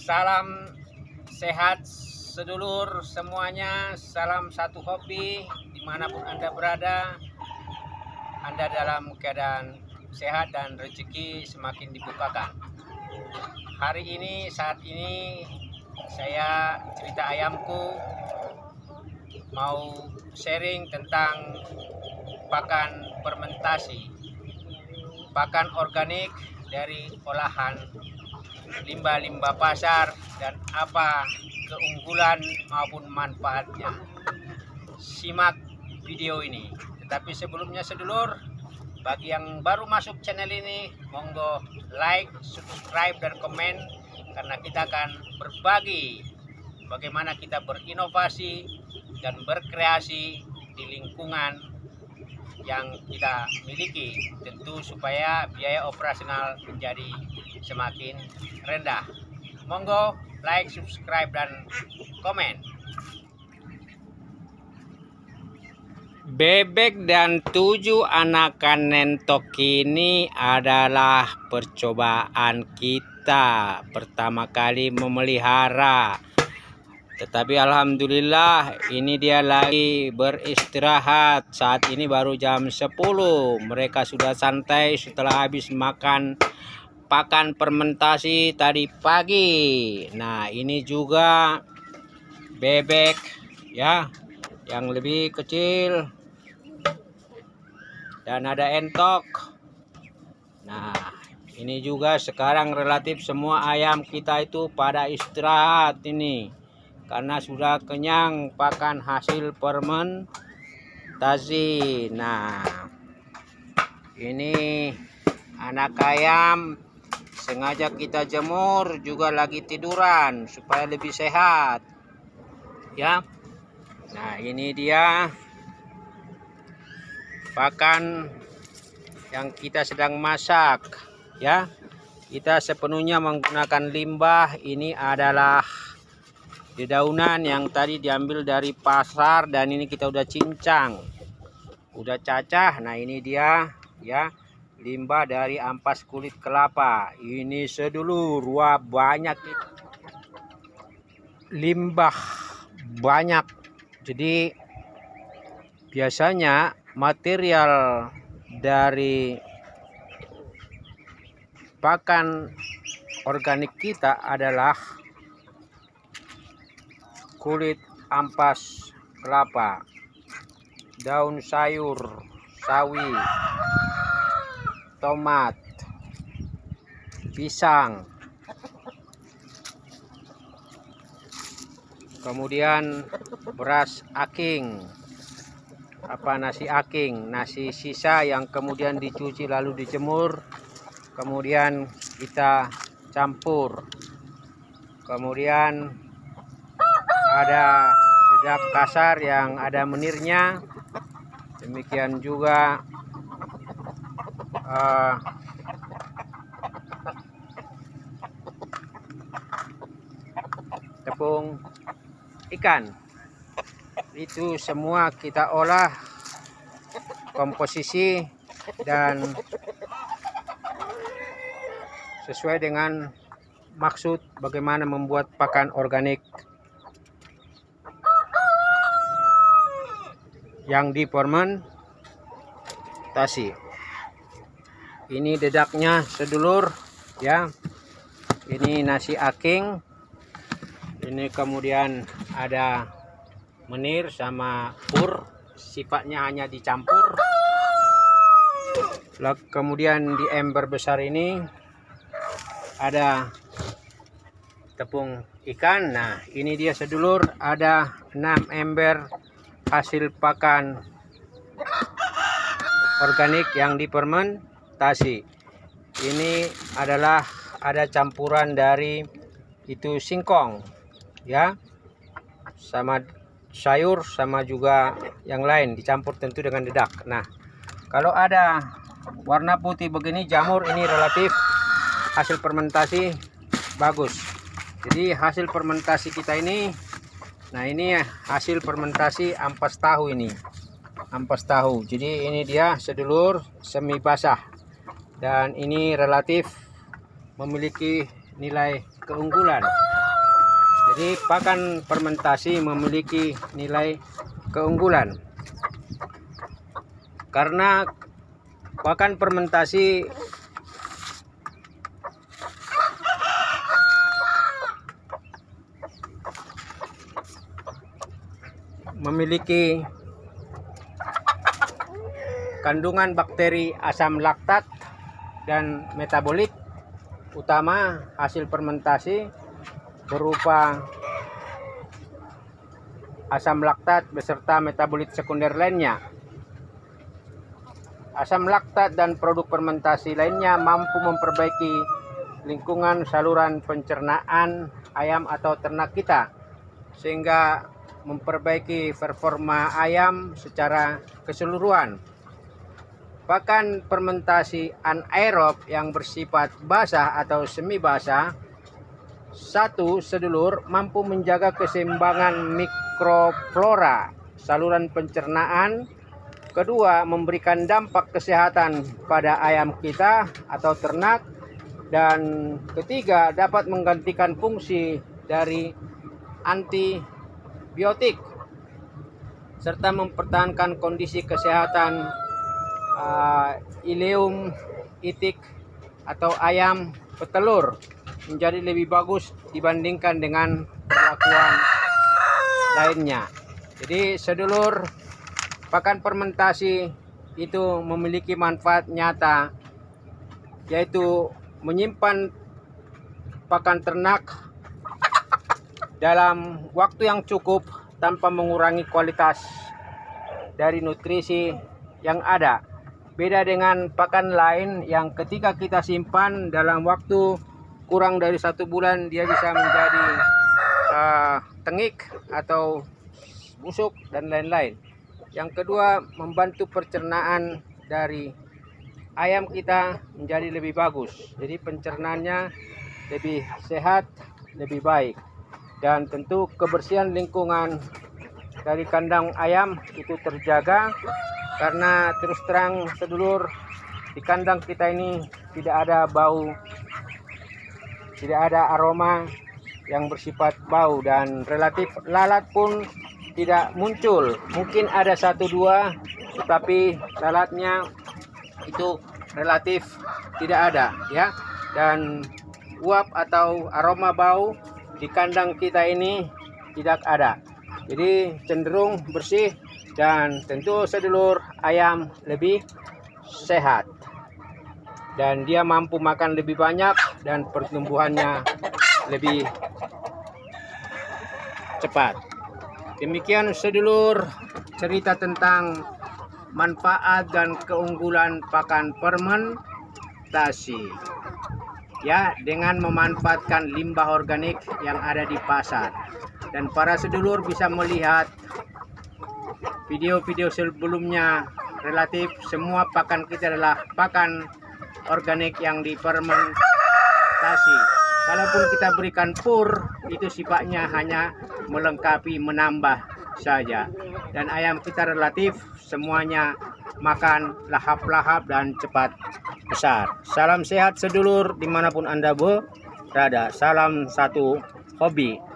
Salam sehat sedulur semuanya, salam satu hobi dimanapun Anda berada. Anda dalam keadaan sehat dan rezeki semakin dibukakan. Hari ini, saat ini saya cerita ayamku mau sharing tentang pakan fermentasi, pakan organik dari olahan limbah-limbah pasar dan apa keunggulan maupun manfaatnya. Simak video ini. Tetapi sebelumnya sedulur, bagi yang baru masuk channel ini, monggo like, subscribe dan komen, karena kita akan berbagi bagaimana kita berinovasi dan berkreasi di lingkungan yang kita miliki, tentu supaya biaya operasional menjadi semakin rendah. Monggo like, subscribe dan komen. Bebek dan 7 anakan nentok ini adalah percobaan kita pertama kali memelihara. Tetapi alhamdulillah ini dia lagi beristirahat. Saat ini baru jam 10. Mereka sudah santai setelah habis makan pakan fermentasi tadi pagi. Nah, ini juga bebek ya, yang lebih kecil. Dan ada entok. Nah, ini juga sekarang relatif semua ayam kita itu pada istirahat ini, karena sudah kenyang pakan hasil fermentasi. Nah, ini anak ayam sengaja kita jemur, juga lagi tiduran supaya lebih sehat ya. Nah, ini dia pakan yang kita sedang masak ya. Kita sepenuhnya menggunakan limbah. Ini adalah dedaunan yang tadi diambil dari pasar, dan ini kita udah cincang, udah cacah. Nah, ini dia ya, limbah dari ampas kulit kelapa. Ini sedulur, wah banyak limbah, banyak. Jadi biasanya material dari pakan organik kita adalah kulit ampas kelapa, daun sayur, sawi, tomat, pisang, kemudian beras aking, nasi aking, nasi sisa yang kemudian dicuci lalu dijemur, kemudian kita campur. Kemudian ada dedak kasar yang ada menirnya. Demikian juga tepung ikan. Itu semua kita olah komposisi dan sesuai dengan maksud bagaimana membuat pakan organik yang difermentasi. Ini dedaknya sedulur ya. Ini nasi aking. Ini kemudian ada menir sama pur, sifatnya hanya dicampur. Kemudian di ember besar ini ada tepung ikan. Nah, ini dia sedulur, ada 6 ember hasil pakan organik yang difermentasi. Ini adalah ada campuran dari itu singkong ya, sama sayur, sama juga yang lain, dicampur tentu dengan dedak. Nah, kalau ada warna putih begini jamur, ini relatif hasil fermentasi bagus. Jadi hasil fermentasi kita ini, nah ini hasil fermentasi ampas tahu ini, ampas tahu. Jadi ini dia sedulur semi basah. dan ini relatif memiliki nilai keunggulan. Jadi pakan fermentasi memiliki nilai keunggulan karena pakan fermentasi memiliki kandungan bakteri asam laktat dan metabolit utama hasil fermentasi berupa asam laktat beserta metabolit sekunder lainnya. Asam laktat dan produk fermentasi lainnya mampu memperbaiki lingkungan saluran pencernaan ayam atau ternak kita, sehingga memperbaiki performa ayam secara keseluruhan. Pakan fermentasi anaerob yang bersifat basah atau semi basah, satu, sedulur, mampu menjaga keseimbangan mikroflora saluran pencernaan. Kedua, memberikan dampak kesehatan pada ayam kita atau ternak. Dan ketiga, dapat menggantikan fungsi dari antibiotik serta mempertahankan kondisi kesehatan ileum itik atau ayam petelur menjadi lebih bagus dibandingkan dengan perlakuan lainnya. Jadi sedulur, pakan fermentasi itu memiliki manfaat nyata, yaitu menyimpan pakan ternak dalam waktu yang cukup tanpa mengurangi kualitas dari nutrisi yang ada. Beda dengan pakan lain yang ketika kita simpan dalam waktu kurang dari 1 bulan dia bisa menjadi tengik atau busuk dan lain-lain. Yang kedua, membantu pencernaan dari ayam kita menjadi lebih bagus. Jadi pencernaannya lebih sehat, lebih baik. Dan tentu kebersihan lingkungan dari kandang ayam itu terjaga, karena terus terang sedulur, di kandang kita ini tidak ada bau, tidak ada aroma yang bersifat bau, dan relatif lalat pun tidak muncul. Mungkin ada 1-2, tetapi lalatnya itu relatif tidak ada ya. Dan uap atau aroma bau di kandang kita ini tidak ada. Jadi cenderung bersih, dan tentu sedulur, ayam lebih sehat dan dia mampu makan lebih banyak dan pertumbuhannya lebih cepat. Demikian sedulur cerita tentang manfaat dan keunggulan pakan fermentasi ya, dengan memanfaatkan limbah organik yang ada di pasar. Dan para sedulur bisa melihat video-video sebelumnya, relatif semua pakan kita adalah pakan organik yang difermentasi. Kalaupun kita berikan pur, itu sifatnya hanya melengkapi, menambah saja. Dan ayam kita relatif semuanya makan lahap-lahap dan cepat besar. Salam sehat sedulur dimanapun Anda berada. Salam satu hobi.